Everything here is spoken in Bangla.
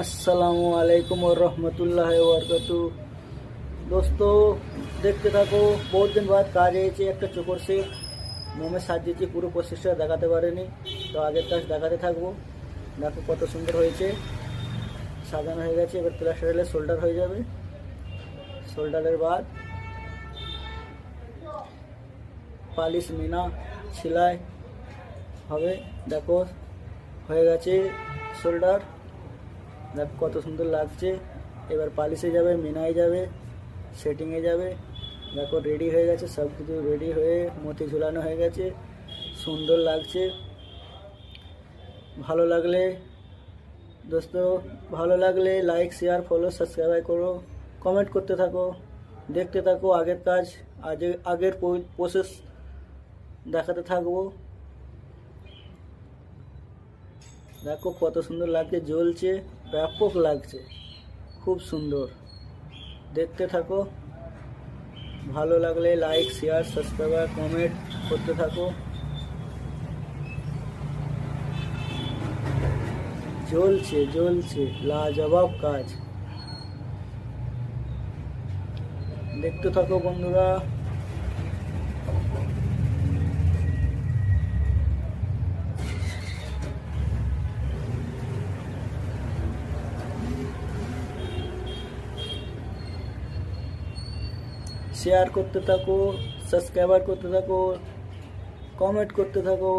अस्सलामुअलैकुम और रहमतुल्लाहि वबरकातुहू। दोस्तों देखते থাকো, बहुत दिन बाद কাজ হয়েছে একটা চোকর সে মোমে সাজিয়েছি, পুরো প্রসেসটা দেখাতে পারিনি, তো আগের কাজ দেখাতে থাকবো। দেখো কত সুন্দর হয়েছে, সাজানো হয়ে গেছে। এবার প্লাস্টার হলে শোল্ডার হয়ে যাবে, শোল্ডারের বাদ পালিশ মিনা সেলাই হবে। দেখো হয়ে গেছে শোল্ডার, দেখো কত সুন্দর লাগছে। এবার পালিশে যাবে, মিনায় যাবে, সেটিংয়ে যাবে। দেখো রেডি হয়ে গেছে, সব কিছু রেডি হয়ে মতি ঝুলানো হয়ে গেছে, সুন্দর লাগছে। ভালো লাগলে দোস্ত, ভালো লাগলে লাইক শেয়ার ফলো সাবস্ক্রাইব করো, কমেন্ট করতে থাকো, দেখতে থাকো। আগের কাজ আগের প্রসেস দেখাতে থাকবো। দেখো কত সুন্দর লাগছে, জ্বলছে, ব্যাপক লাগছে, খুব সুন্দর। দেখতে থাকো, ভালো লাগলে লাইক শেয়ার সাবস্ক্রাইব কমেন্ট করতে থাকো। জ্বলছে জ্বলছে, লাজবাব কাজ। দেখতে থাকো বন্ধুরা। শেয়ার করতে থাকো, সাবস্ক্রাইব করতে থাকো, কমেন্ট করতে থাকো।